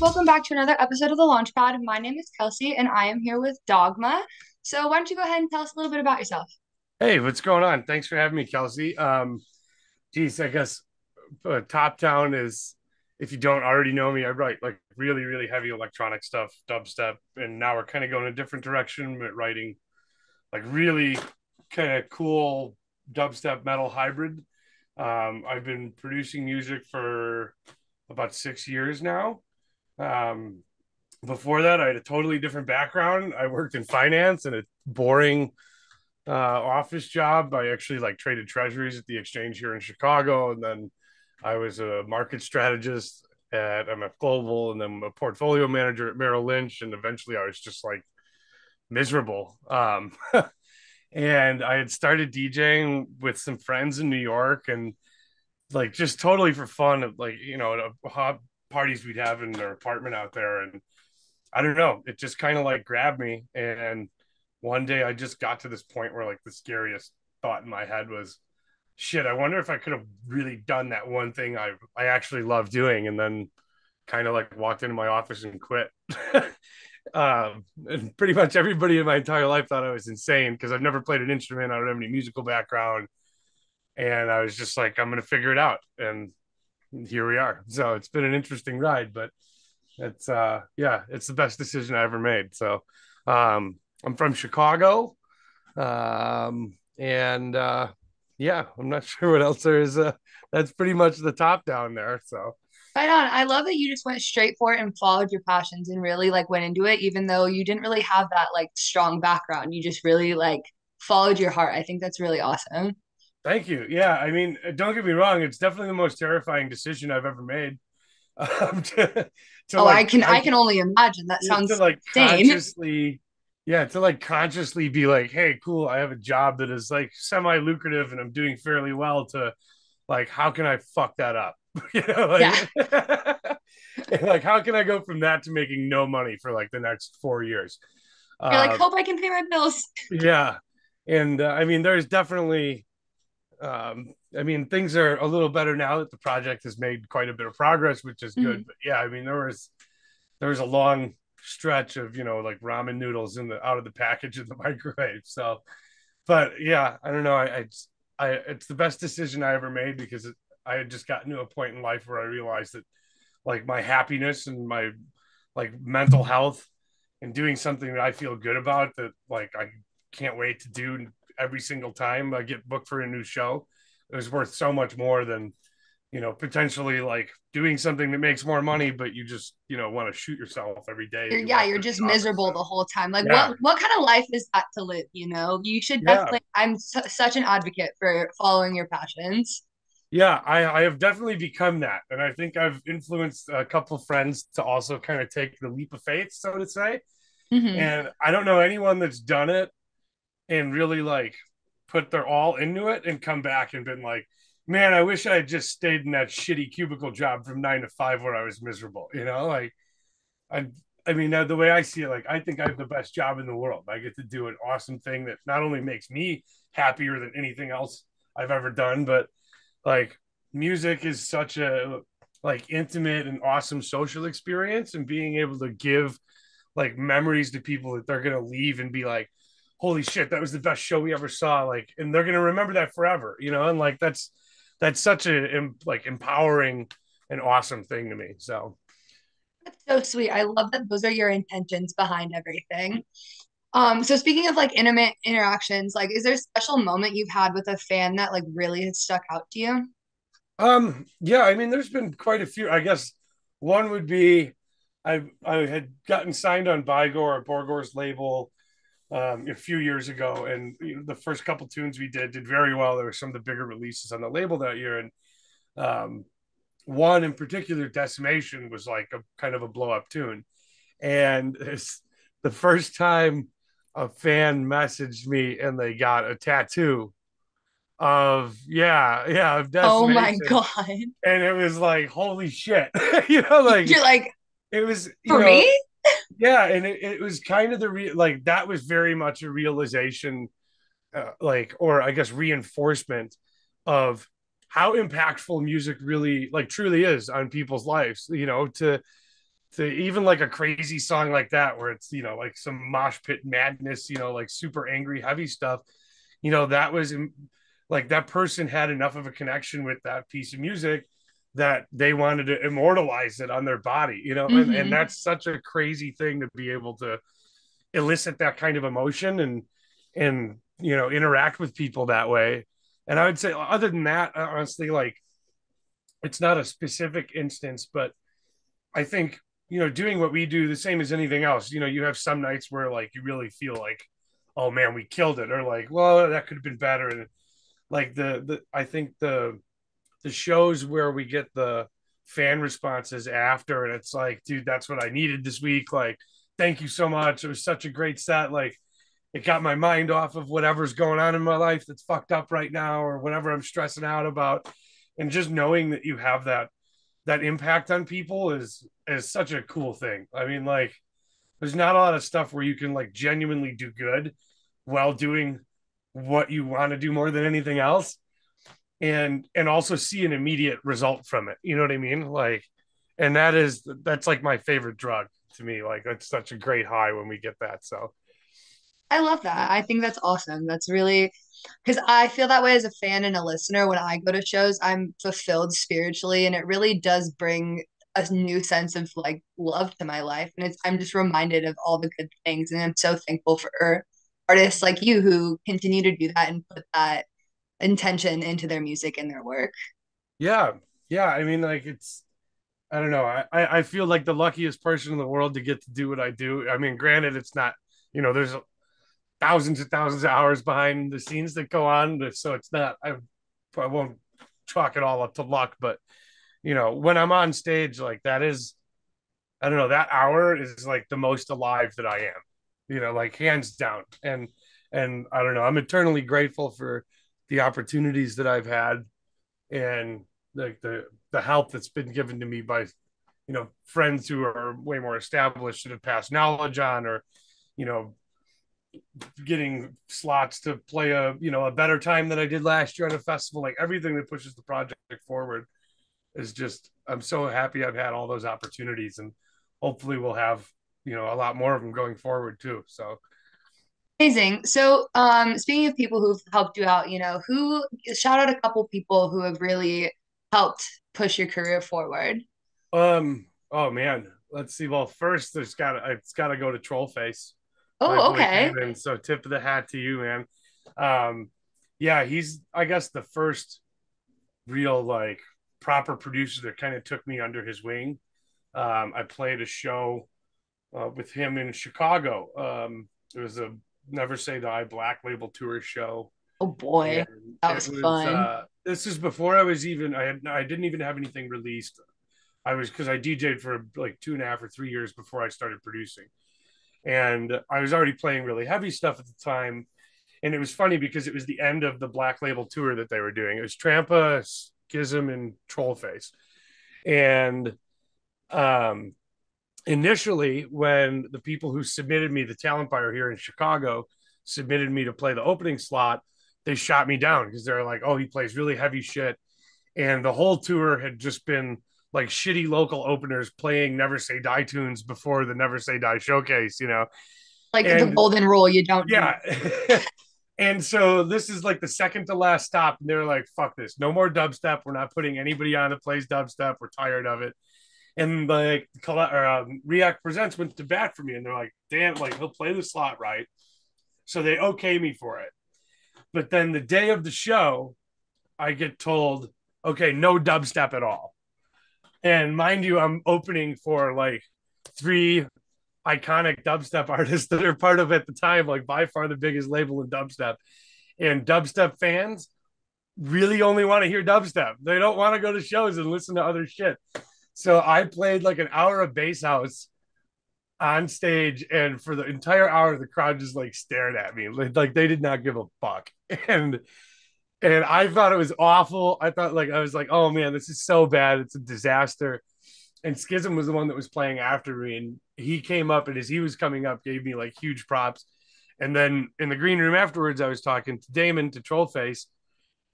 welcome back to another episode of The Launchpad. My name is Kelsey and I am here with Dogma. So why don't you go ahead and tell us a little bit about yourself? Hey, what's going on? Thanks for having me, Kelsey. Geez, I guess Top Town is, if you don't already know me, I write like really, really heavy electronic stuff, dubstep, and now we're kind of going a different direction, but writing like really kind of cool dubstep metal hybrid. I've been producing music for about 6 years now. Um, Before that, I had a totally different background. I worked in finance and a boring office job. I actually like traded treasuries at the exchange here in Chicago, and then I was a market strategist at MF Global, and then a portfolio manager at Merrill Lynch, and eventually I was just like miserable. And I had started DJing with some friends in New York, and like just totally for fun, of like hot parties we'd have in their apartment out there, and I don't know, it just kind of like grabbed me. And one day I just got to this point where like the scariest thought in my head was, shit, I wonder if I could have really done that one thing I actually love doing, and then kind of like walked into my office and quit. And pretty much everybody in my entire life thought I was insane because I've never played an instrument. I don't have any musical background. And I was just like, I'm going to figure it out. And here we are. So it's been an interesting ride, but yeah, it's the best decision I ever made. So I'm from Chicago. And yeah, I'm not sure what else there is. That's pretty much the top down there. So Right on. I love that you just went straight for it and followed your passions and really like went into it, even though you didn't really have that like strong background. You just really like followed your heart. I think that's really awesome. thank you. Yeah, I mean, don't get me wrong, it's definitely the most terrifying decision I've ever made. To, to Oh, I like can I can only imagine. That to sounds like insane. consciously, yeah, to like consciously be like, hey, cool, I have a job that is like semi lucrative and I'm doing fairly well, to like, how can I fuck that up? Yeah. Like like how can I go from that to making no money for like the next 4 years? You're like, uh hope I can pay my bills. yeah. And I mean, there's definitely I mean, things are a little better now that the project has made quite a bit of progress, which is good. Mhm. But yeah, I mean, there was a long stretch of like ramen noodles in the out of the package in the microwave. So, but yeah, I don't know. I it's the best decision I ever made because I had just gotten to a point in life where I realized that like my happiness and my like mental health and doing something that I feel good about, that like I can't wait to do every single time I get booked for a new show, it was worth so much more than potentially like doing something that makes more money, but you just want to shoot yourself every day that You're you yeah, walk you're to just the office. miserable So the whole time. Like yeah, what kind of life is that to live, you know? You should yeah, definitely I'm such an advocate for following your passions. yeah. I have definitely become that, and I think I've influenced a couple of friends to also kind of take the leap of faith, so to say. Hmm. And I don't know anyone that's done it and really like put their all into it and come back and been like, man, I wish I had just stayed in that shitty cubicle job from 9 to 5 where I was miserable. Like I, I mean, the way I see it, like I think I have the best job in the world. I get to do an awesome thing that not only makes me happier than anything else I've ever done, but like music is such a like intimate and awesome social experience, and being able to give like memories to people that they're gonna leave and be like, holy shit, that was the best show we ever saw, like, and they're gonna remember that forever, and like that's such a like empowering and awesome thing to me. So That's so sweet. I love that those are your intentions behind everything. So speaking of like intimate interactions, like is there a special moment you've had with a fan that like really has stuck out to you? yeah, I mean, there's been quite a few. I guess one would be I had gotten signed on Borgore's label a few years ago, and the first couple tunes we did very well. There were some of the bigger releases on the label that year, and um, one in particular, Decimation, was like a kind of a blow up tune. And it's the first time a fan messaged me and they got a tattoo of, yeah, of Oh my Decimation. God. And it was like, holy shit. Like You're like, it was, for me? yeah. And it was kind of like that was very much a realization, like, or I guess reinforcement of how impactful music really like truly is on people's lives, to to even like a crazy song like that, where it's, like some mosh pit madness, like super angry, heavy stuff, that was like that person had enough of a connection with that piece of music that they wanted to immortalize it on their body, and Hmm. that's such a crazy thing to be able to elicit that kind of emotion and interact with people that way. And I would say other than that, honestly, like it's not a specific instance, but I think, doing what we do, the same as anything else, you have some nights where like you really feel like, oh man, we killed it, or like, well, that could have been better. And like I think the shows where we get the fan responses after, and it's like, dude, that's what I needed this week. Like, thank you so much. It was such a great set. Like, it got my mind off of whatever's going on in my life that's fucked up right now, or whatever I'm stressing out about. And just knowing that you have that impact on people is such a cool thing. I mean, like, there's not a lot of stuff where you can like genuinely do good while doing what you want to do more than anything else, and also see an immediate result from it. You know what I mean? Like, and that's like my favorite drug to me. Like, it's such a great high when we get that. So I love that. I think that's awesome. That's really because I feel that way as a fan and a listener. When I go to shows, I'm fulfilled spiritually, and it really does bring a new sense of like love to my life. And I'm just reminded of all the good things, and I'm so thankful for artists like you who continue to do that and put that intention into their music and their work. yeah, yeah. I mean, like, I don't know. I feel like the luckiest person in the world to get to do what I do. I mean, granted, it's not, there's thousands and thousands of hours behind the scenes that go on. So it's not, I won't chalk it all up to luck, but when I'm on stage, like that is, I don't know, that hour is like the most alive that I am, like hands down. And I don't know, I'm eternally grateful for the opportunities that I've had, and like the help that's been given to me by, friends who are way more established that have passed knowledge on, or, you know, getting slots to play a better time than I did last year on a festival. Like, everything that pushes the project forward is just, I'm so happy I've had all those opportunities, and hopefully we'll have, a lot more of them going forward too. So Amazing. So, speaking of people who've helped you out, who shout out a couple people who have really helped push your career forward. oh man, let's see. Well, first it's gotta go to Trollface, my Oh, boy okay. Damon. So tip of the hat to you, man. um yeah, he's, I guess, the first real like proper producer that kind of took me under his wing. I played a show with him in Chicago. It was a Never Say Die Black Label tour show, Oh and boy, that it was was fun. this is before I didn't even have anything released. I was, because I DJ'd for like 2.5 or 3 years before I started producing, and I was already playing really heavy stuff at the time. And it was funny because it was the end of the Black Label tour that they were doing. It was Trampa, Schism, and Trollface. And um, initially, when the people who submitted me, the talent buyer here in Chicago, submitted me to play the opening slot, they shot me down because they're like, "Oh, he plays really heavy shit." And the whole tour had just been like shitty local openers playing Never Say Die tunes before the Never Say Die showcase. Like the And golden rule, you don't do. yeah. And so this is like the second to last stop, and they're like, "Fuck this! No more dubstep. We're not putting anybody on that plays dubstep. We're tired of it." And like, React Presents went to bat for me, and they're like, "Damn, like he'll play the slot right." So they okay me for it. But then the day of the show, I get told, "Okay, no dubstep at all." And mind you, I'm opening for like three iconic dubstep artists that are part of, at the time, like by far the biggest label in dubstep. And dubstep fans really only want to hear dubstep. They don't want to go to shows and listen to other shit. So I played like an hour of bass house on stage, and for the entire hour, the crowd just like stared at me, like they did not give a fuck. And and I thought it was awful. I thought, like, I was like, oh man, this is so bad. It's a disaster. And Schism was the one that was playing after me, and he came up, and as he was coming up, gave me like huge props. And then in the green room afterwards, I was talking to Damon, to Trollface,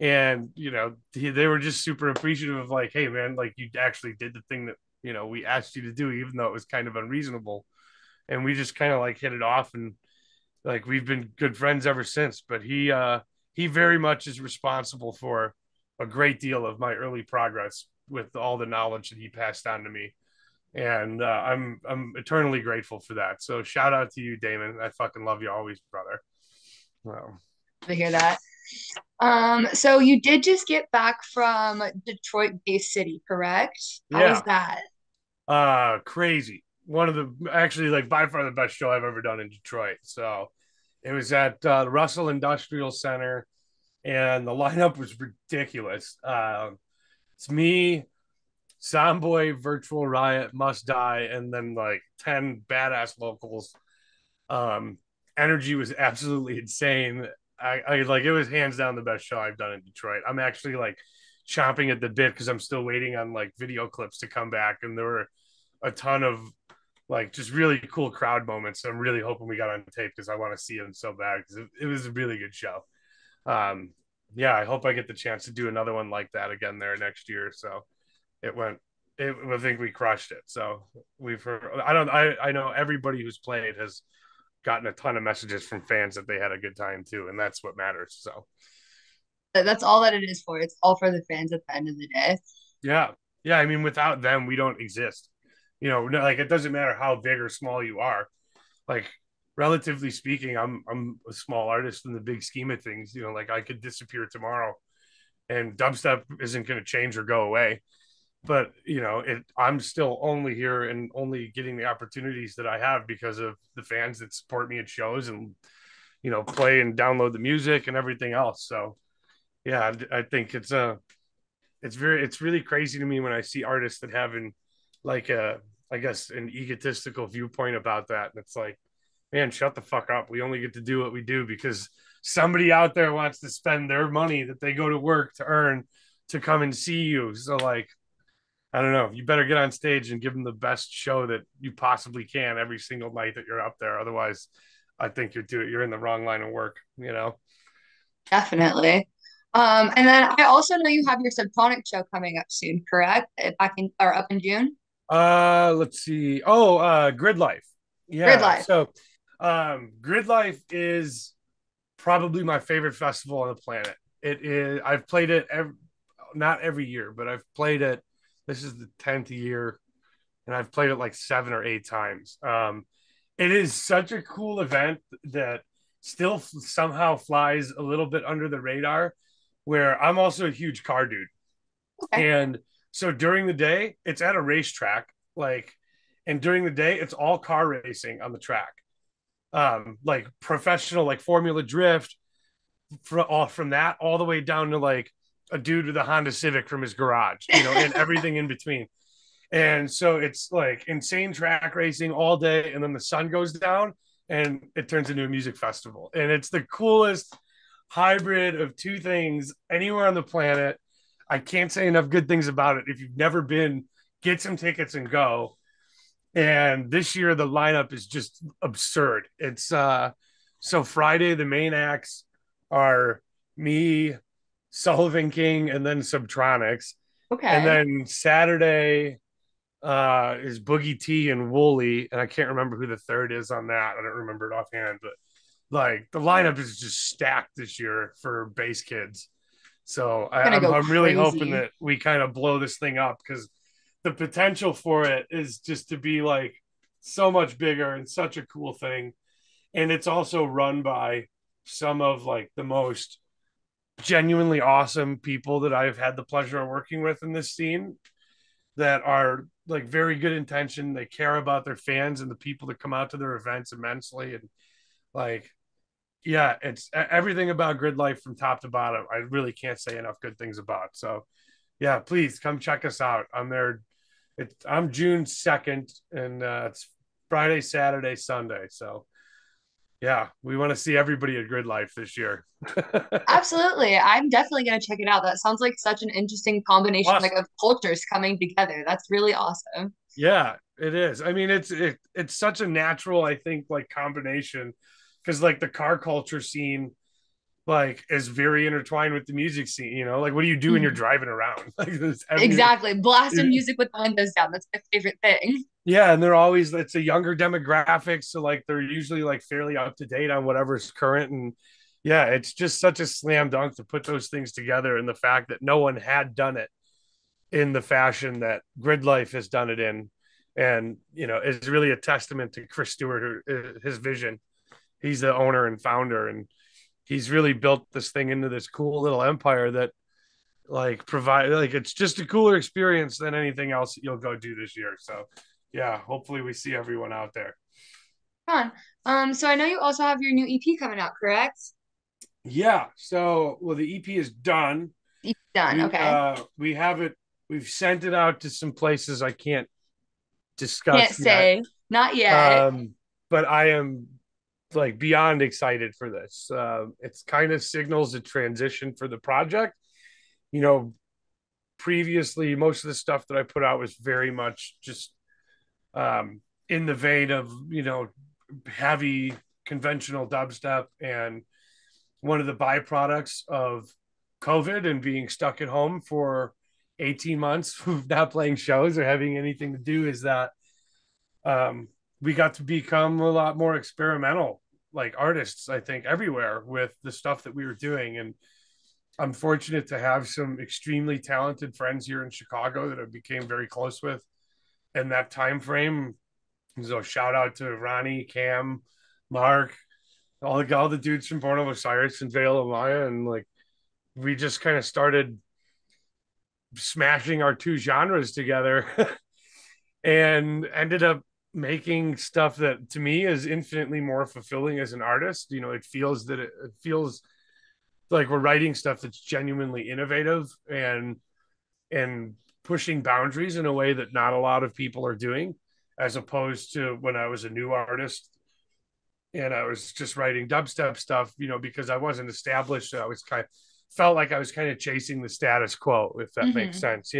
and they were just super appreciative of like, hey man, like you actually did the thing that we asked you to do, even though it was kind of unreasonable. And we just kind of like hit it off, and like we've been good friends ever since. But he very much is responsible for a great deal of my early progress with all the knowledge that he passed on to me. And I'm eternally grateful for that. So shout out to you, Damon. I fucking love you always, brother. Wow. To hear that. So you did just get back from Detroit Bay City, correct? How was Yeah. that? Crazy. One of the actually like by far the best show I've ever done in Detroit. So it was at the Russell Industrial Center, and the lineup was ridiculous. It's me, Soundboy, Virtual Riot, Must Die, and then like 10 badass locals. Um, Energy was absolutely insane. I like it was hands down the best show I've done in Detroit. I'm actually like chomping at the bit because I'm still waiting on like video clips to come back, and there were a ton of like just really cool crowd moments. I'm really hoping we got on tape because I want to see them so bad because it was a really good show. Um, yeah, I hope I get the chance to do another one like that again there next year. So it went. I think we crushed it. So we've heard. I know everybody who's played has gotten a ton of messages from fans that they had a good time too, and that's what matters. So That's all that it is for. It's all for the fans at the end of the day. yeah, yeah. I mean, without them, we don't exist. Like it doesn't matter how big or small you are. Like relatively speaking, I'm a small artist in the big scheme of things. Like I could disappear tomorrow, and dubstep isn't going to change or go away. But I'm still only here and only getting the opportunities that I have because of the fans that support me at shows and play and download the music and everything else. So yeah, I think it's really crazy to me when I see artists that having like I guess an egotistical viewpoint about that. And it's like, man, shut the fuck up. We only get to do what we do because somebody out there wants to spend their money that they go to work to earn to come and see you. So like, I don't know. You better get on stage and give them the best show that you possibly can every single night that you're up there. Otherwise, I think you're in the wrong line of work. Definitely. And then I also know you have your subtonic show coming up soon, correct? Back in or up in June? Let's see. Oh, Grid Life. Grid Yeah. Life. So, Grid Life is probably my favorite festival on the planet. It is. I've played it not every year, but I've played it. This is the 10th year, and I've played it like 7 or 8 times. It is such a cool event that still somehow flies a little bit under the radar. Where I'm also a huge car dude, Okay. and so during the day it's at a racetrack, like, and during the day it's all car racing on the track, like professional, like Formula Drift, from that all the way down to like a dude with a Honda Civic from his garage, and everything in between. And so it's like insane track racing all day, and then the sun goes down and it turns into a music festival. And it's the coolest hybrid of two things anywhere on the planet. I can't say enough good things about it. If you've never been, get some tickets and go. And this year the lineup is just absurd. It's so Friday the main acts are me, Sullivan King, and then Subtronics. And Okay. then Saturday is Boogie T and Wooly, and I can't remember who the third is on that. I don't remember it offhand, but like the lineup is just stacked this year for bass kids. So Gonna go I'm really hoping crazy. that we kind of blow this thing up because the potential for it is just to be like so much bigger and such a cool thing. And it's also run by some of like the most genuinely awesome people that I've had the pleasure of working with in this scene, that are like very good intention. They care about their fans and the people that come out to their events immensely. And like, yeah, it's everything about Grid Life from top to bottom. I really can't say enough good things about. So yeah, please come check us out. I'm there. I'm June 2nd, and it's Friday, Saturday, Sunday. So yeah, we want to see everybody at Grid Life this year. Absolutely. I'm definitely gonna check it out. That sounds like such an interesting combination like Awesome. of cultures coming together. That's really awesome. Yeah, it is. I mean, it's such a natural, I think, like combination because like the car culture scene like is very intertwined with the music scene. Like what do you do when you're Mhm. driving around? Like there's every Exactly. Blasting music with the windows down. That's my favorite thing. yeah, and they're always it's a younger demographic, so like they're usually like fairly up to date on whatever's current. And yeah, it's just such a slam dunk to put those things together, and the fact that no one had done it in the fashion that Grid Life has done it in. And it's really a testament to Chris Stewart, his vision. He's the owner and founder, and he's really built this thing into this cool little empire that like provide like it's just a cooler experience than anything else that you'll go do this year. So yeah, hopefully we see everyone out there. Fun. So I know you also have your new EP coming out, correct? Yeah, so well, the EP is done. EP done. Okay. We have it, we've sent it out to some places I can't Can't discuss yet. say. Not yet. um but I am like beyond excited for this. It's kind of signals a transition for the project. you know Previously most of the stuff that I put out was very much just in the vein of heavy conventional dubstep. And one of the byproducts of COVID and being stuck at home for 18 months not playing shows or having anything to do is that um, we got to become a lot more experimental like artists, I think, everywhere with the stuff that we were doing. And I'm fortunate to have some extremely talented friends here in Chicago that I became very close with in that time frame. So shout out to Ronnie, Cam, Mark, all the dudes from Born of Osiris and Veil of Maya. And like we just kind of started smashing our two genres together and ended up making stuff that to me is infinitely more fulfilling as an artist. It feels like we're writing stuff that's genuinely innovative and pushing boundaries in a way that not a lot of people are doing, as opposed to when I was a new artist and I was just writing dubstep stuff, because I wasn't established. I was felt like I was kind of chasing the status quo, if that makes Hmm. sense.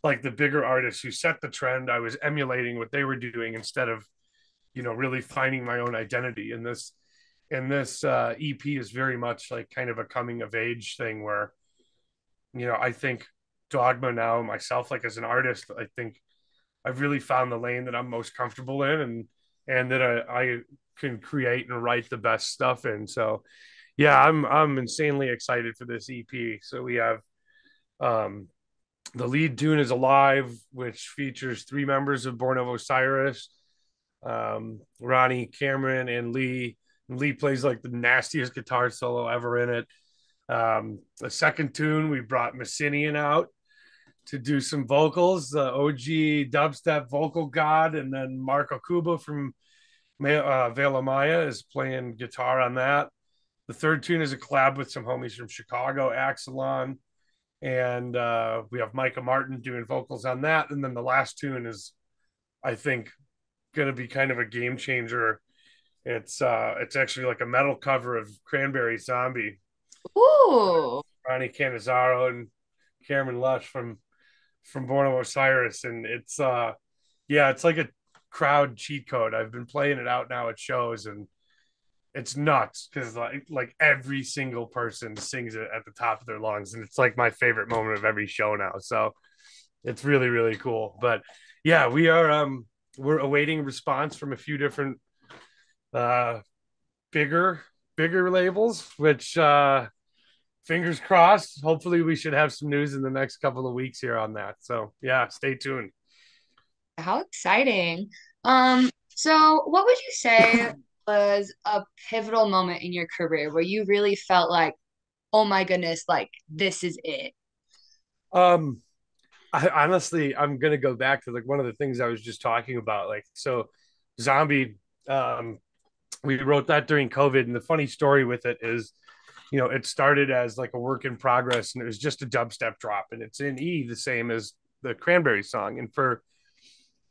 Like the bigger artists who set the trend, I was emulating what they were doing instead of, really finding my own identity. And this EP is very much like kind of a coming of age thing where, I think Dogma now myself, like as an artist, I think I've really found the lane that I'm most comfortable in, and that I can create and write the best stuff in. So yeah, I'm insanely excited for this EP. So we have um the lead tune is Alive, which features three members of Born of Osiris, Ronnie, Cameron, and Lee. And Lee plays like the nastiest guitar solo ever in it. The second tune, we brought Messinian out to do some vocals, the OG dubstep vocal god. And then Marco Cuba from Vela Maya is playing guitar on that. The third tune is a collab with some homies from Chicago, Axelon. And we have Micah Martin doing vocals on that. And then the last tune is, I think, going to be kind of a game changer. It's actually like a metal cover of Cranberry Zombie. Ooh. Ronnie Canizaro and Cameron Lush from Born of Osiris. And it's like a crowd cheat code. I've been playing it out now at shows, and it's nuts because like every single person sings it at the top of their lungs, and it's like my favorite moment of every show now. So it's really really cool. But yeah, we're awaiting response from a few different uh bigger bigger labels, which fingers crossed. Hopefully, we should have some news in the next couple of weeks here on that. So yeah, stay tuned. How exciting. So what would you say was a pivotal moment in your career where you really felt like, oh my goodness, like this is it? Um, I'm gonna go back to like one of the things I was just talking about. Like, so Zombie, um, we wrote that during COVID, and the funny story with it is, it started as like a work in progress, and it was just a dubstep drop, and it's in E, the same as the Cranberry song, and for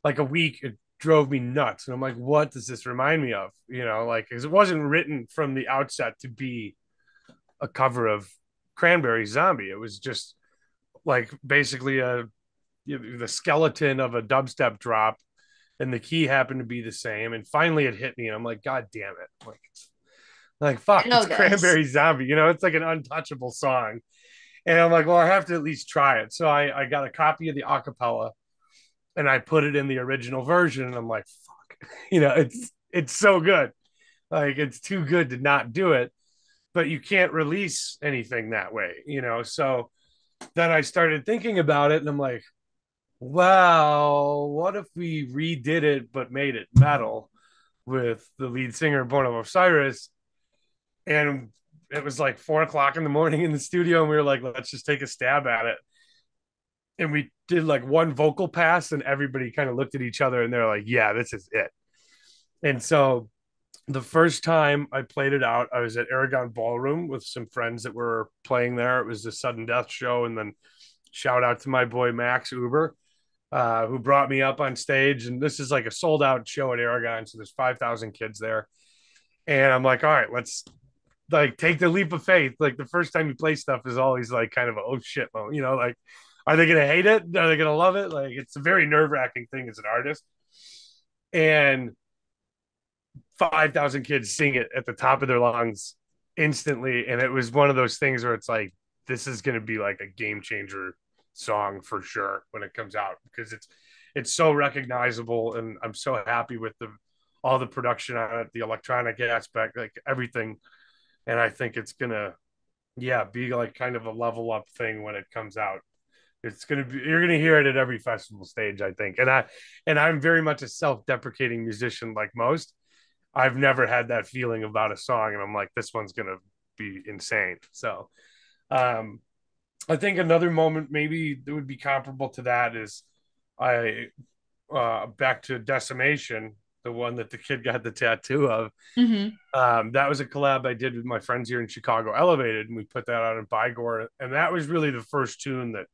like a week it drove me nuts, and I'm like, what does this remind me of? Like, because it wasn't written from the outset to be a cover of Cranberry Zombie. It was just like basically the skeleton of a dubstep drop, and the key happened to be the same. And finally, it hit me, and I'm like, God damn it! Like, I fuck, know it's this. Cranberry Zombie. It's like an untouchable song. And I'm like, well, I have to at least try it. So I got a copy of the acapella and I put it in the original version. And I'm like, fuck, it's so good. Like, it's too good to not do it. But you can't release anything that way. So then I started thinking about it and I'm like, well, what if we redid it but made it metal with the lead singer Born of Osiris? And it was like 4 o'clock in the morning in the studio, and we were like, let's just take a stab at it. And we did like one vocal pass, and everybody kind of looked at each other and they're like, yeah, this is it. And so the first time I played it out, I was at Aragon Ballroom with some friends that were playing there. It was the Sudden Death show. And then shout out to my boy Max Uber, who brought me up on stage. And this is like a sold out show at Aragon. So there's 5,000 kids there. And I'm like, all right, let's like take the leap of faith. Like the first time you play stuff is always like kind of a, oh shit moment, like, are they going to hate it? Are they going to love it? Like, it's a very nerve wracking thing as an artist. And 5,000 kids sing it at the top of their lungs instantly. And it was one of those things where it's like, this is going to be like a game changer song for sure when it comes out, because it's so recognizable. And I'm so happy with all the production on it, the electronic aspect, like everything. And I think it's going to, yeah, be like kind of a level up thing when it comes out. It's gonna be, you're gonna hear it at every festival stage, I think. And I'm very much a self-deprecating musician like most. I've never had that feeling about a song, and I'm like, this one's gonna be insane. So um I think another moment maybe that would be comparable to that is I back to Decimation, the one that the kid got the tattoo of. Hmm. That was a collab I did with my friends here in Chicago, Elevated, and we put that out in Bygore. And that was really the first tune that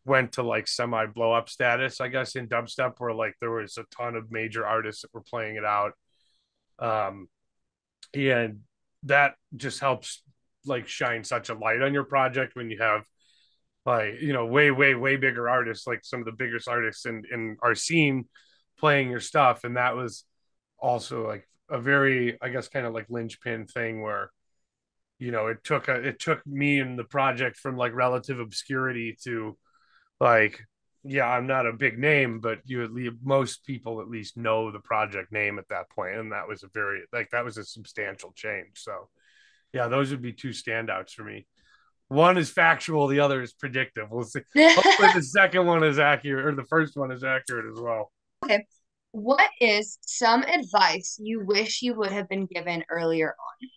went to like semi blow up status, I guess, in dubstep, where like there was a ton of major artists that were playing it out. Um, and that just helps like shine such a light on your project when you have like, way, way, way bigger artists, like some of the biggest artists in our scene playing your stuff. And that was also like a very, I guess, kind of like linchpin thing where, it took me and the project from like relative obscurity to like, yeah, I'm not a big name, but most people at least know the project name at that point. And that was that was a substantial change. So yeah, those would be two standouts for me. One is factual, the other is predictive. We'll see. Hopefully the second one is accurate, or the first one is accurate as well. Okay. What is some advice you wish you would have been given earlier on?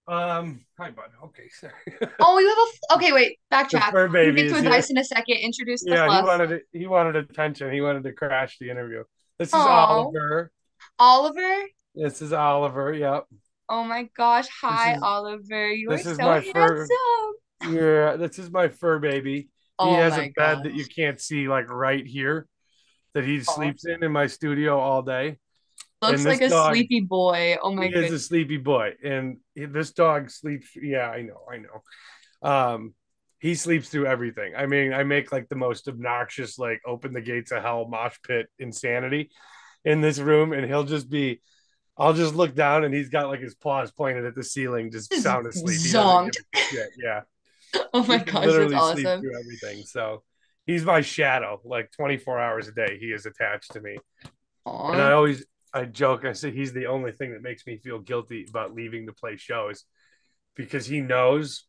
Hi bud. Okay, sorry. Oh, you have okay, wait, The backtrack. fur We'll baby get to is here. advice in a second. Introduce the Yeah, he fluff. wanted it. He wanted attention. He wanted to crash the interview. This is Oh, Oliver. Oliver. This is Oliver. Yep. Oh my gosh. This Hi, is Oliver. You are this is so my fur. handsome. Yeah, this is my fur baby. He Oh has a my bed that you gosh. can't see like right here that he Oh, sleeps in my studio all day. looks And like this a dog, sleepy boy. Oh he my is a goodness. sleepy boy, and this dog sleeps. Yeah, I know. He sleeps through everything. I mean, I make like the most obnoxious, like open the gates of hell mosh pit insanity in this room, and he'll just be. I'll just look down, and he's got like his paws pointed at the ceiling, just Just sound asleep. He doesn't give zonked. a shit. Yeah, Oh he my can gosh, that's literally sleep awesome. through everything. So he's my shadow, like 24 hours a day. He is attached to me. And Aw. I joke, I say he's the only thing that makes me feel guilty about leaving to play shows, because he knows,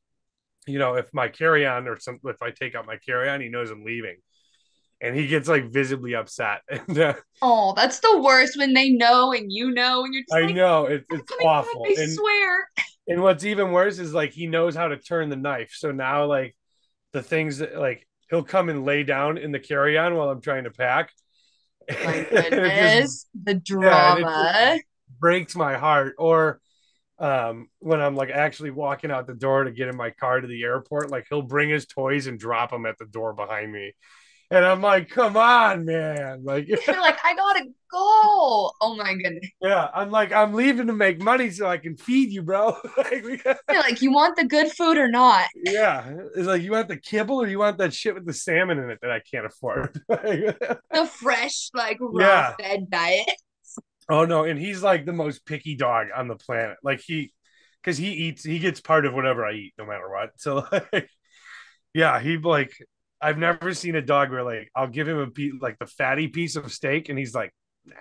if my carry on or some, if I take out my carry on, he knows I'm leaving. And he gets like visibly upset. And Oh, that's the worst when they know and you know, and you're just I like, know I'm it's coming back, awful. I And swear. what's even worse is like he knows how to turn the knife. So now like the things that like he'll come and lay down in the carry on while I'm trying to pack. My And it just goodness, the yeah, and it just drama. breaks my heart. Or when I'm like actually walking out the door to get in my car to the airport, like he'll bring his toys and drop them at the door behind me. And I'm like, come on, man. Like, You're like, I gotta go. Oh my goodness. yeah, I'm like, I'm leaving to make money so I can feed you, bro. Like, You're like, you want the good food or not? yeah. It's like, you want the kibble or you want that shit with the salmon in it that I can't afford? The fresh, like raw Yeah. fed diet. Oh no, and he's like the most picky dog on the planet. Like because he gets part of whatever I eat, no matter what. So like, yeah, he like I've never seen a dog where like I'll give him a piece like the fatty piece of steak, and he's like, nah.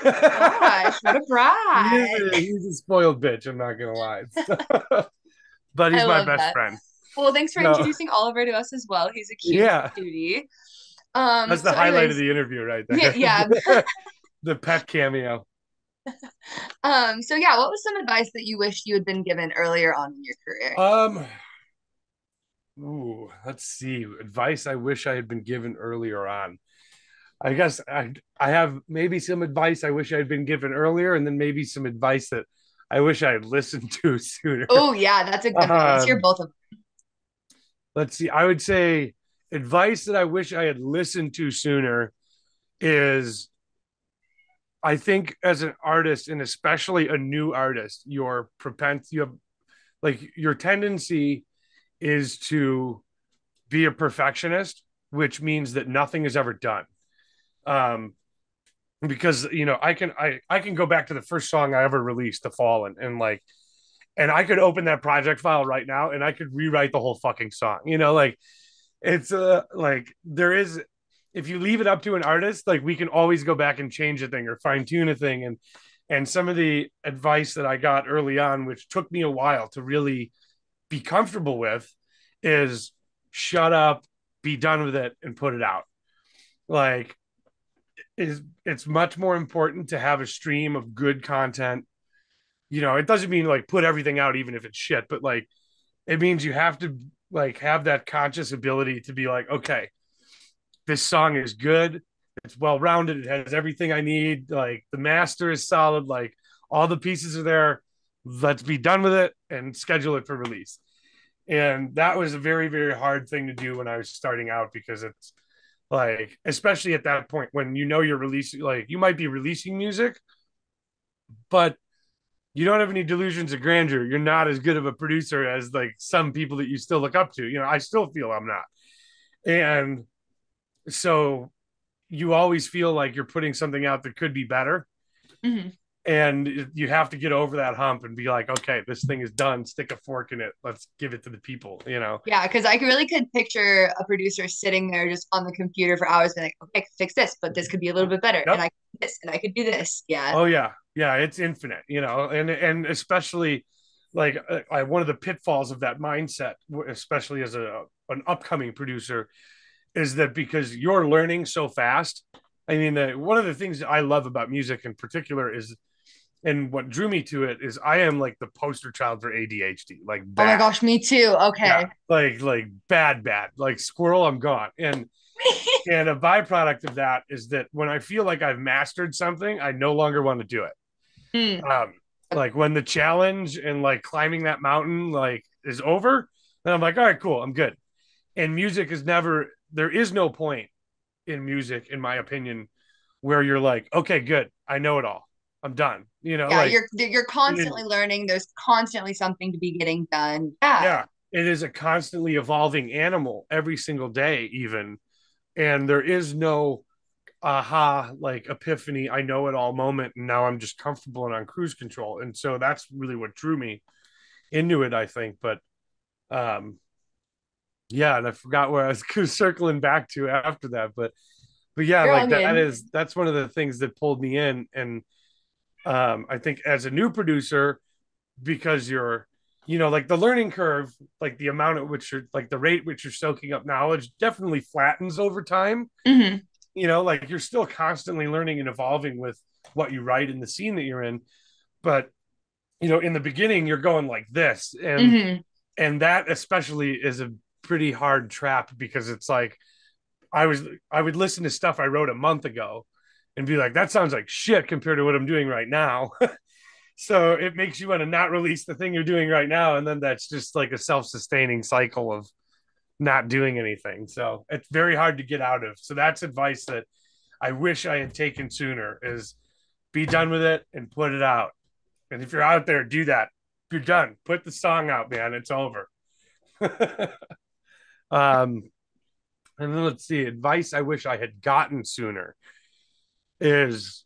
Gosh, what a brat. He's a spoiled bitch. I'm not gonna lie, but I he's my love best that. friend. Well, thanks for No, introducing Oliver to us as well. He's a yeah, cutie. that's the So highlight of anyways, the interview right yeah, there. yeah. The pet cameo. So yeah, what was some advice that you wished you had been given earlier on in your career? Um, ooh, let's see. Advice I wish I had been given earlier on. I guess I have maybe some advice I wish I had been given earlier, and then maybe some advice that I wish I had listened to sooner. Oh yeah, that's a good one. Let's hear Um, both of let's see. I would say advice that I wish I had listened to sooner is I think as an artist, and especially a new artist, you have like your tendency is to be a perfectionist, which means that nothing is ever done. Um, because I can go back to the first song I ever released, The Fallen, and I could open that project file right now and I could rewrite the whole fucking song. Like it's like there is if you leave it up to an artist, like we can always go back and change a thing or fine tune a thing. And some of the advice that I got early on, which took me a while to really be comfortable with, is shut up, be done with it, and put it out. Like it's much more important to have a stream of good content. It doesn't mean like put everything out even if it's shit, but like it means you have to like have that conscious ability to be like, okay, this song is good, it's well rounded, it has everything I need, like the master is solid, like all the pieces are there. Let's be done with it and schedule it for release. And that was a very, very hard thing to do when I was starting out because it's like, especially at that point when you're releasing, like you might be releasing music, but you don't have any delusions of grandeur. You're not as good of a producer as like some people that you still look up to. I still feel I'm not. And so you always feel like you're putting something out that could be better. them. Mhm. And you have to get over that hump and be like, okay, this thing is done. Stick a fork in it. Let's give it to the people. Yeah, because I really could picture a producer sitting there just on the computer for hours, being like, okay, fix this, but this could be a little bit better, and Yep. I could do this, and I could do this. Yeah. Oh yeah, yeah. It's infinite. And especially like one of the pitfalls of that mindset, especially as an upcoming producer, is that because you're learning so fast. I mean, one of the things that I love about music in particular is, and what drew me to it is, I am like the poster child for ADHD, like Oh my bad. gosh, me too. Yeah, Okay. like bad, like squirrel, I'm gone. And a byproduct of that is that when I feel like I've mastered something, I no longer want to do it. Mm. Um, like when the challenge and like climbing that mountain like is over, then I'm like, all right, cool, I'm good. And music is never there is no point in music, in my opinion, where you're like, okay, good, I know it all. I'm done. Yeah, you're It, constantly learning. There's constantly something to be getting done. Yeah. yeah, it is a constantly evolving animal every single day, even. And there is no aha, like epiphany, I know it all moment. And now I'm just comfortable and on cruise control. And so that's really what drew me into it, I think. But um, yeah, and I forgot where I was circling back to after that. But yeah, You're all like good. that's one of the things that pulled me in. And I think as a new producer, because like the learning curve, like the amount at which you're like the rate which you're soaking up knowledge definitely flattens over time. Hmm. Like you're still constantly learning and evolving with what you write in the scene that you're in. But in the beginning you're going like this, Hmm. and that especially is a pretty hard trap, because it's like I would listen to stuff I wrote a month ago and be like, that sounds like shit compared to what I'm doing right now. So it makes you want to not release the thing you're doing right now, and then that's just like a self-sustaining cycle of not doing anything. So it's very hard to get out of. So that's advice that I wish I had taken sooner, is be done with it and put it out. And if you're out there, do that. You're done. Put the song out, man. It's over. um, and then let's see. Advice I wish I had gotten sooner is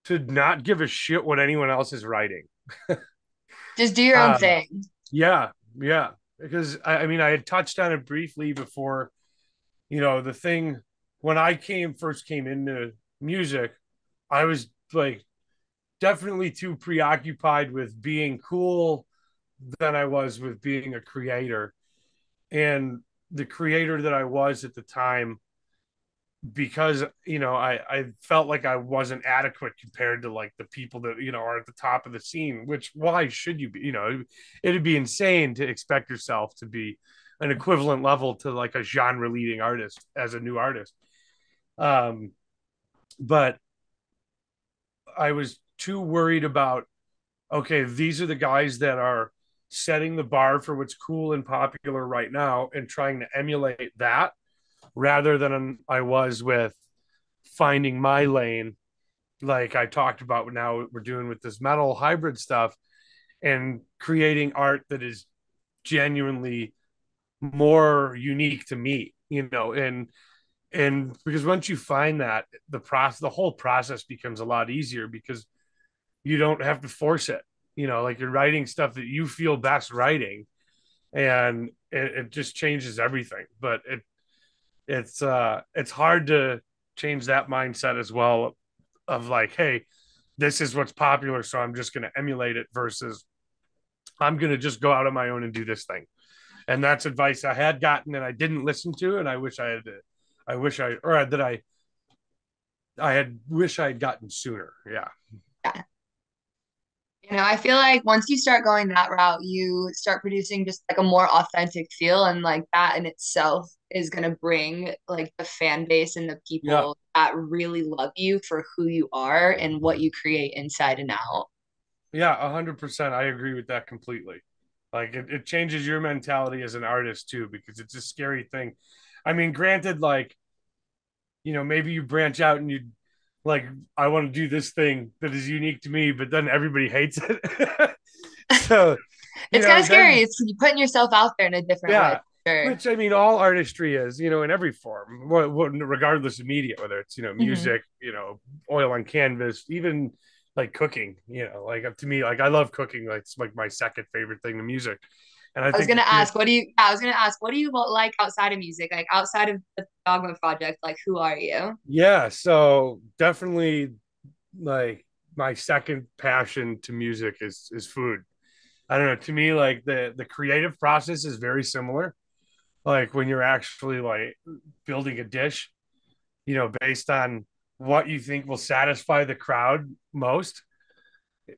to not give a shit what anyone else is writing. Just do your own Um, thing. yeah, yeah. Because I mean, I had touched on it briefly before. The thing when I came first came into music, I was like definitely too preoccupied with being cool than I was with being a creator. And the creator that I was at the time, because I felt like I wasn't adequate compared to like the people that are at the top of the scene. Which why should you be? It'd be insane to expect yourself to be an equivalent level to like a genre leading artist as a new artist. um but I was too worried about, okay, these are the guys that are setting the bar for what's cool and popular right now and trying to emulate that, rather than I was with finding my lane, like I talked about now we're doing with this metal hybrid stuff, and creating art that is genuinely more unique to me, and because once you find that, the whole process becomes a lot easier because you don't have to force it. Like you're writing stuff that you feel best writing, and it just changes everything. But it's hard to change that mindset as well, of like, hey, this is what's popular, so I'm just going to emulate it, versus I'm going to just go out on my own and do this thing. And that's advice I had gotten and I didn't listen to, and I wish I had. I wish I or that I had wish I had gotten sooner. Yeah. Yeah. I feel like once you start going that route, you start producing just like a more authentic feel, and like that in itself is going to bring like the fan base and the Yeah. people that really love you for who you are and what you create inside and out. Yeah, 100%. I agree with that completely. Like it changes your mentality as an artist too, because it's a scary thing. I mean, granted, like, maybe you branch out and you like, I want to do this thing that is unique to me, but then everybody hates it. So, It's kind of scary. then It's you putting yourself out there in a different way, yeah, for sure. which I mean, all artistry is, in every form, regardless of media, whether it's, Hmm. music, oil on canvas, even like cooking, like up to me, like I love cooking. Like it's like my second favorite thing to music. And I I was think gonna ask, what do you? Yeah, I was gonna ask, what do you like outside of music? Like outside of the Dogma project, like who are you? yeah, so definitely like my second passion to music is food. I don't know. To me, like the creative process is very similar. Like when you're actually like building a dish, based on what you think will satisfy the crowd most.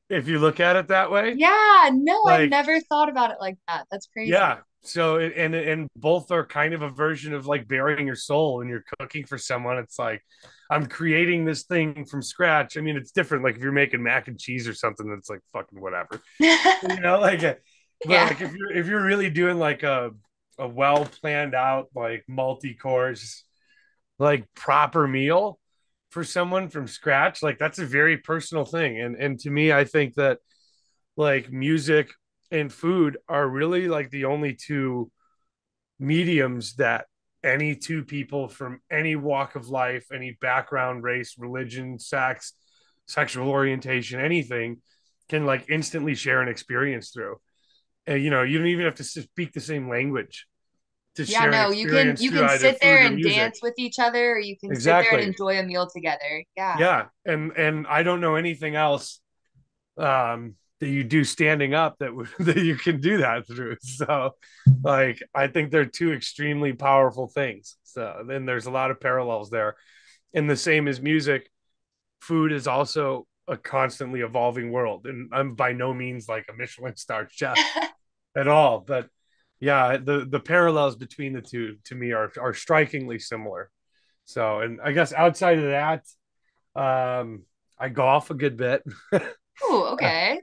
If you look at it that way, Yeah, no, I like, never thought about it like that. That's crazy. yeah. So and both are kind of a version of like burying your soul when you're cooking for someone. It's like I'm creating this thing from scratch. I mean, it's different. Like if you're making mac and cheese or something, that's like fucking whatever. Like, but Yeah. like if you're really doing like a well planned out like multi course like proper meal for someone from scratch, like that's a very personal thing. And to me, I think that like music and food are really like the only two mediums that any two people from any walk of life, any background, race, religion, sex, sexual orientation, anything, can like instantly share an experience through. And you don't even have to speak the same language to Yeah, share an no, you can experience you through can either sit there food or and music. dance with each other, or you can sit there and Exactly. enjoy a meal together. Yeah. Yeah. And I don't know anything else that you do standing up that that you can do that through. So, like, I think they're two extremely powerful things. So then there's a lot of parallels there. And the same as music, food is also a constantly evolving world. And I'm by no means like a Michelin star chef at all, but yeah, the parallels between the two to me are strikingly similar. So, and I guess outside of that, I golf a good bit. Oh, okay.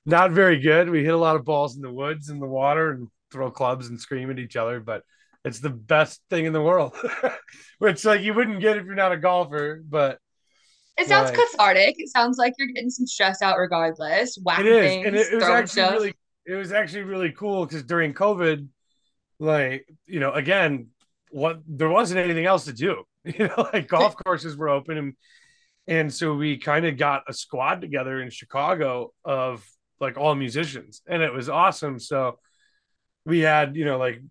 Not very good. We hit a lot of balls in the woods and the water and throw clubs and scream at each other, but it's the best thing in the world. Which like you wouldn't get if you're not a golfer, but It sounds like cathartic. It sounds like you're getting some stress out regardless, it whacking is. And things, throwing stuff. it was actually really cool because during COVID, like, again, what there wasn't anything else to do. Like golf courses were open, And so we kind of got a squad together in Chicago of like all musicians, and it was awesome. So we had, like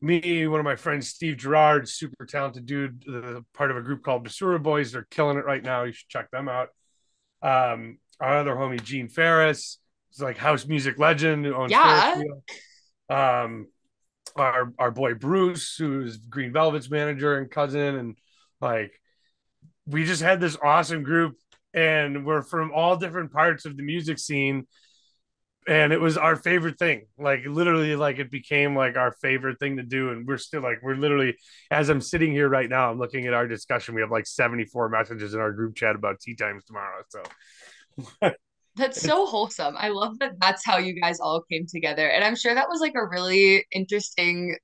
me, one of my friends, Steve Gerard, super talented dude, part of a group called Basura Boys. They're killing it right now. You should check them out. Our other homie, Gene Ferris, is like house music legend who owns Ferris Yeah. Wheel. Um, our boy Bruce, who's Green Velvet's manager and cousin, and like we just had this awesome group, and we're from all different parts of the music scene, and it was our favorite thing. Like literally, like it became like our favorite thing to do, and we're still like we're literally, as I'm sitting here right now, I'm looking at our discussion. We have like 74 messages in our group chat about tea times tomorrow. So That's it's so wholesome. I love that that's how you guys all came together. And I'm sure that was like a really interesting,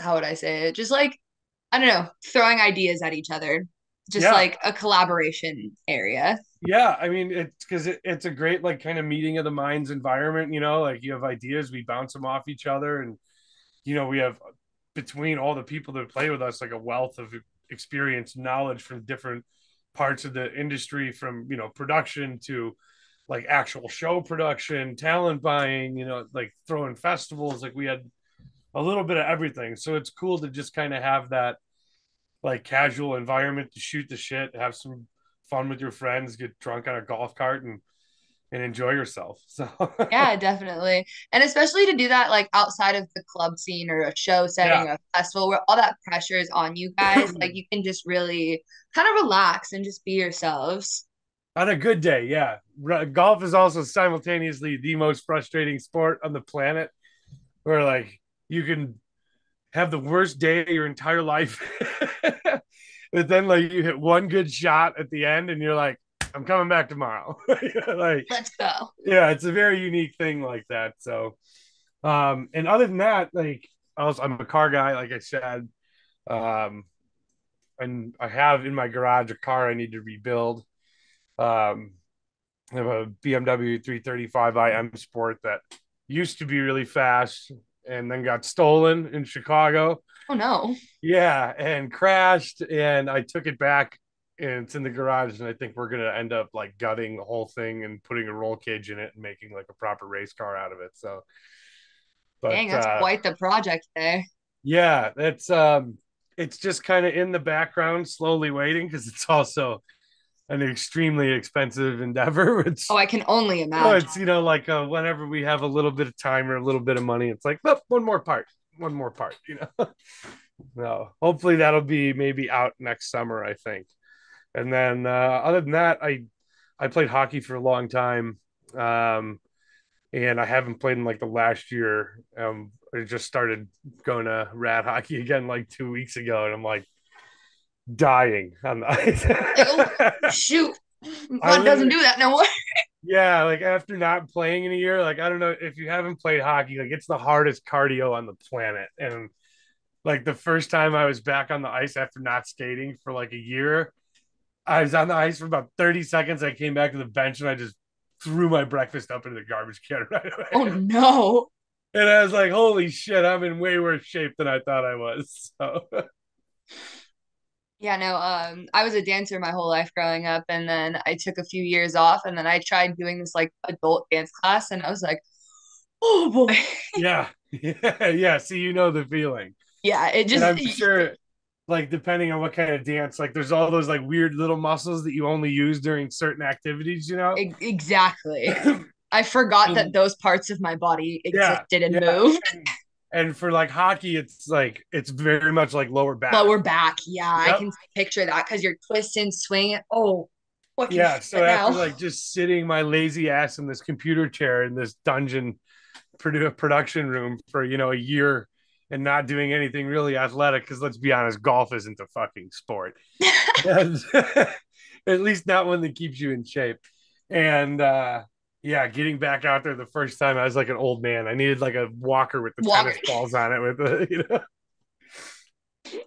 how would I say it? Just like, I don't know, throwing ideas at each other. Just yeah, like a collaboration area. yeah. I mean, it's because it's a great like kind of meeting of the minds environment. Like you have ideas, we bounce them off each other, and we have between all the people that play with us like a wealth of experience, knowledge from different parts of the industry, from production to like actual show production, talent buying, like throwing festivals. Like we had a little bit of everything, so it's cool to just kind of have that like casual environment to shoot the shit, have some fun with your friends, get drunk on a golf cart, and enjoy yourself. So Yeah, definitely. And especially to do that like outside of the club scene or a show setting yeah. or a festival where all that pressure is on you guys, like you can just really kind of relax and just be yourselves. On a good day, yeah. Golf is also simultaneously the most frustrating sport on the planet, where like you can have the worst day of your entire life, but then like you hit one good shot at the end, and you're like, "I'm coming back tomorrow." Like, Let's go. yeah, it's a very unique thing like that. So, and other than that, like, I'm a car guy, like I said, um, and I have in my garage a car I need to rebuild. Um, I have a BMW 335 IM Sport that used to be really fast and then got stolen in Chicago. Oh no. Yeah, and crashed, and I took it back, and it's in the garage, and I think we're gonna end up like gutting the whole thing and putting a roll cage in it and making like a proper race car out of it. So, Dang, but that's quite the project there. yeah, it's just kind of in the background, slowly waiting because it's also an extremely expensive endeavor. Oh, It's I can only oh, imagine. it's like whenever we have a little bit of time or a little bit of money, it's like, oh, one more part. No, hopefully that'll be maybe out next summer, I think. And then other than that, I played hockey for a long time, and I haven't played in like the last year. I just started going to rad hockey again like 2 weeks ago, and I'm like dying on the Like, oh ice. shoot. I Blood doesn't literally, do that no more. yeah, like after not playing in a year, like I don't know if you haven't played hockey, like it's the hardest cardio on the planet. And like the first time I was back on the ice after not skating for like a year, I was on the ice for about 30 seconds. I came back to the bench and I just threw my breakfast up into the garbage can right Oh away. no. And I was like, holy shit, I'm in way worse shape than I thought I was. So Yeah, no, I was a dancer my whole life growing up, and then I took a few years off, and then I tried doing this like adult dance class, and I was like, oh boy. yeah. Yeah, yeah. See, you know the feeling. Yeah, it And just I'm sure like depending on what kind of dance, like there's all those like weird little muscles that you only use during certain activities. exactly. I forgot that And those parts of my body yeah, existed and yeah. moved. And for like hockey, it's like it's very much like lower back. Lower back, yeah, I Yep. can picture that because you're twisting, swinging. Oh, I can Yeah. feel So it after now. like just sitting my lazy ass in this computer chair in this dungeon production room for a year and not doing anything really athletic, because let's be honest, golf isn't a fucking sport. At least not one that keeps you in shape. And yeah, getting back out there the first time, I was like an old man. I needed like a walker with the Walker. tennis balls on it with the.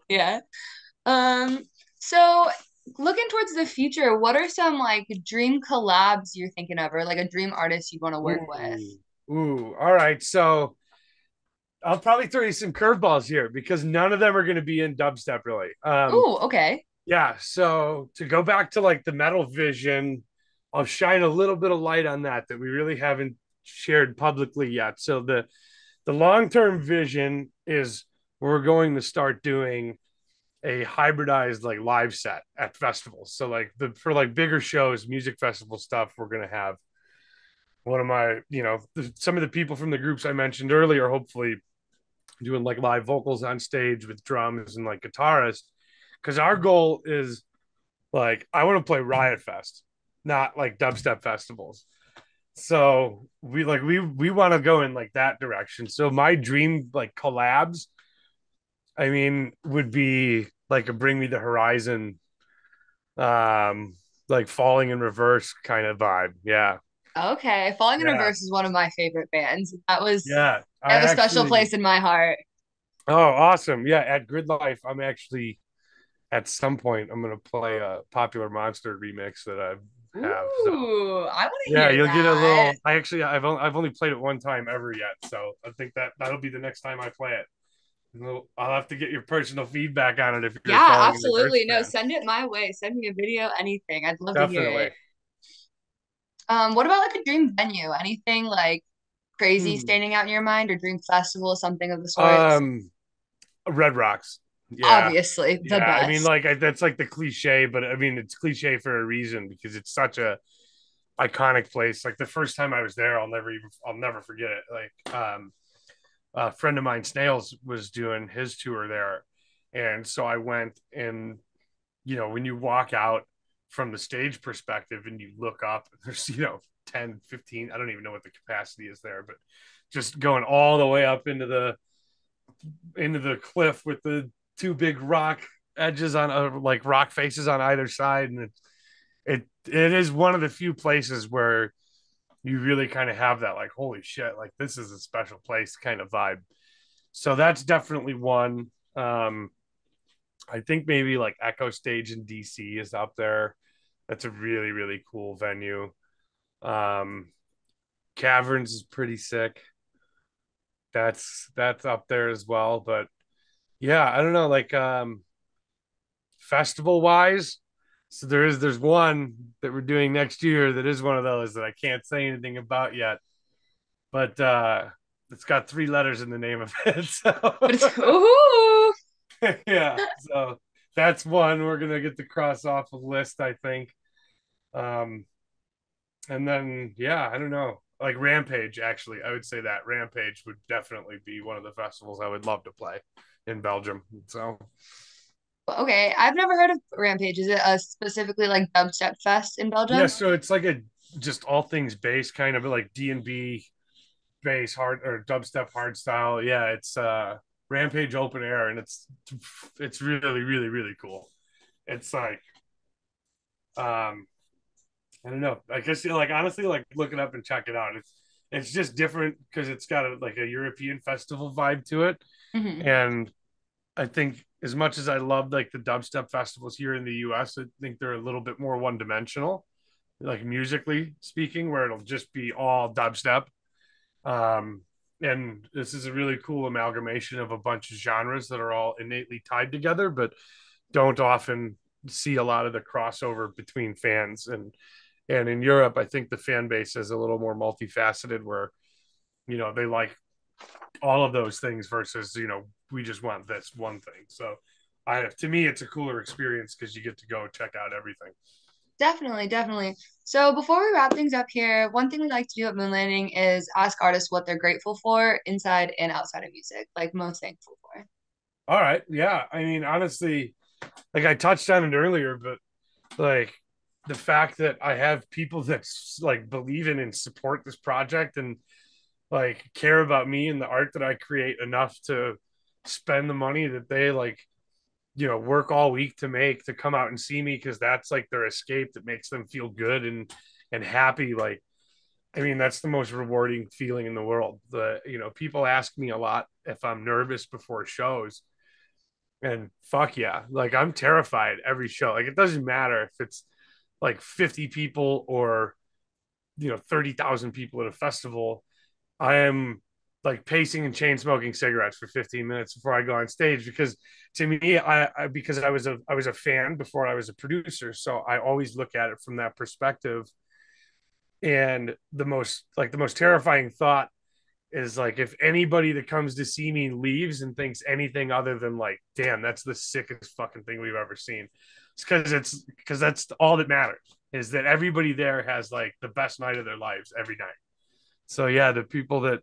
Yeah. Um, so looking towards the future, what are some like dream collabs you're thinking of, or like a dream artist you want to work with? Ooh, ooh. All right. So I'll probably throw you some curveballs here because none of them are going to be in dubstep really. Ooh, okay. Yeah, so to go back to like the metal vision, I'll shine a little bit of light on that we really haven't shared publicly yet. So the long-term vision is we're going to start doing a hybridized like live set at festivals. So like the for like bigger shows, music festival stuff, we're gonna have one of my, some of the people from the groups I mentioned earlier, hopefully doing like live vocals on stage with drums and like guitarists. Because our goal is like I want to play Riot Fest, not like dubstep festivals. So we want to go in like that direction. So my dream like collabs, I mean, would be like a Bring Me the Horizon, um, like Falling in Reverse kind of vibe. Yeah, Okay, Falling in yeah, Reverse is one of my favorite bands. yeah. They I have a special actually, place in my heart. oh, awesome. Yeah, at Grid Life, I'm actually at some point I'm gonna play a Popular Monster remix that I have. So Ooh, I want to yeah, hear you'll get a that. little. I've only played it one time ever yet, so I think that'll be the next time I play it. I'll have to get your personal feedback on it if you're a Yeah, Falling in Reverse absolutely. No, fan. send it my way. Send me a video, anything. I'd love to hear Definitely. it. What about like a dream venue? Anything like crazy Hmm. standing out in your mind or dream festival, something of the sorts? Um, Red Rocks. Yeah, Obviously, the yeah. I mean, best. like that's like the cliche, but I mean, it's cliche for a reason because it's such a iconic place. Like the first time I was there, I'll never forget it. Like, a friend of mine, Snails, was doing his tour there, and so I went and when you walk out from the stage perspective and you look up, there's 10, 15. I don't even know what the capacity is there, but just going all the way up into the cliff with the two big rock edges on like rock faces on either side, and it is one of the few places where you really kind of have that like holy shit, like this is a special place kind of vibe. So that's definitely one. I think maybe like Echo Stage in DC is up there. That's a really really cool venue. um Caverns is pretty sick. That's up there as well. But yeah, I don't know, like festival wise. So there's one that we're doing next year that is one of those that I can't say anything about yet, but it's got three letters in the name of it. But it's So ooh. yeah, so that's one we're gonna get to cross off a list, I think. Um, and then yeah, I don't know. Like Rampage, actually, I would say that Rampage would definitely be one of the festivals I would love to play in Belgium. So Okay, I've never heard of Rampage. Is it a specifically like dubstep fest in yeah, Belgium? so it's like a just all things bass, kind of like D&B bass hard or dubstep hard style. Yeah, it's Rampage open air, and it's really really really cool. It's like I don't know. I guess like honestly, like look it up and check it out. It's just different because it's got like a European festival vibe to it, Hmm. and I think as much as I love like the dubstep festivals here in the U.S., I think they're a little bit more one dimensional, like musically speaking, where it'll just be all dubstep. Um, and this is a really cool amalgamation of a bunch of genres that are all innately tied together, but don't often see a lot of the crossover between fans. And in Europe, I think the fan base is a little more multifaceted, where they like all of those things versus we just want this one thing. So, to me, it's a cooler experience because you get to go check out everything. Definitely, definitely. So before we wrap things up here, one thing we like to do at Moon Landing is ask artists what they're grateful for inside and outside of music, like most thankful for. All right, yeah. I mean, honestly, like I touched on it earlier, but like the fact that I have people that like believe in and support this project and like care about me and the art that I create enough to spend the money that they like work all week to make to come out and see me because that's like their escape that makes them feel good and happy. Like I mean, that's the most rewarding feeling in the world. People ask me a lot if I'm nervous before shows, and fuck yeah, like I'm terrified every show. Like it doesn't matter if it's like 50 people or 30,000 people at a festival. I am like pacing and chain smoking cigarettes for 15 minutes before I go on stage, because to me, because I was a fan before I was a producer, so I always look at it from that perspective. And the most terrifying thought is like, if anybody that comes to see me leaves and thinks anything other than like, damn, that's the sickest fucking thing we've ever seen. It's because that's all that matters, is that everybody there has like the best night of their lives every night. So yeah, the people that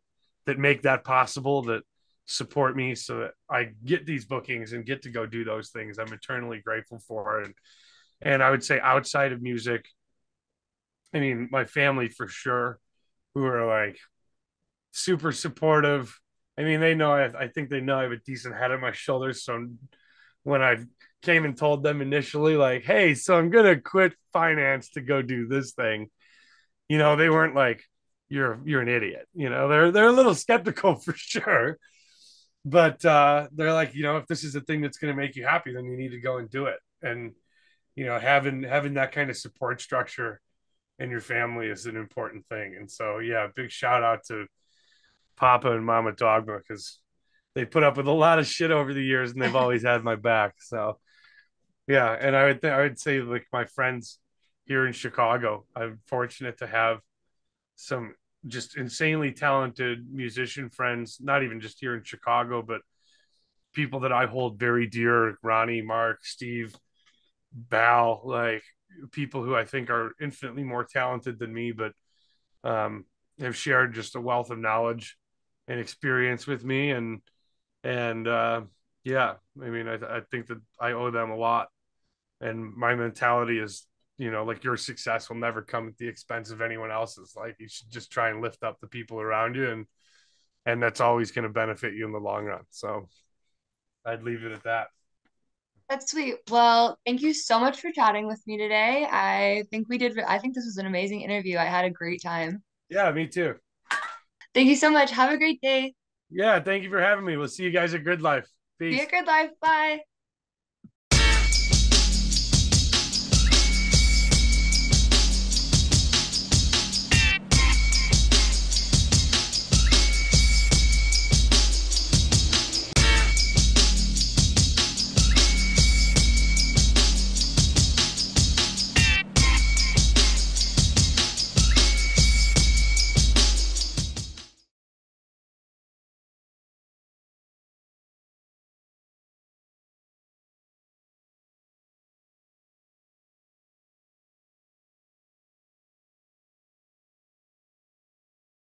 make that possible, that support me so that I get these bookings and get to go do those things, I'm eternally grateful for. And I would say outside of music, I mean, my family for sure, who are like super supportive. I mean, they know I think they know I have a decent head on my shoulders. So when I came and told them initially, like, hey, so I'm gonna quit finance to go do this thing, they weren't like, you're an idiot. They're a little skeptical for sure. But they're like, if this is a thing that's gonna make you happy, then you need to go and do it. And having that kind of support structure in your family is an important thing. And so yeah, big shout out to Papa and Mama Dogma, because they put up with a lot of shit over the years and they've always had my back. So yeah, and I would say like my friends here in Chicago, I'm fortunate to have some just insanely talented musician friends, not even just here in Chicago, but people that I hold very dear, Ronnie, Mark, Steve, Bal, like people who I think are infinitely more talented than me, but um, have shared just a wealth of knowledge and experience with me. And yeah, I mean, I think that I owe them a lot. And my mentality is, like, your success will never come at the expense of anyone else's. Like, you should just try and lift up the people around you, and that's always going to benefit you in the long run. So I'd leave it at that. That's sweet. Well, thank you so much for chatting with me today. I think this was an amazing interview. I had a great time. Yeah, me too. Thank you so much. Have a great day. Yeah, thank you for having me. We'll see you guys at Good Life. Be a Peace. good life. Bye.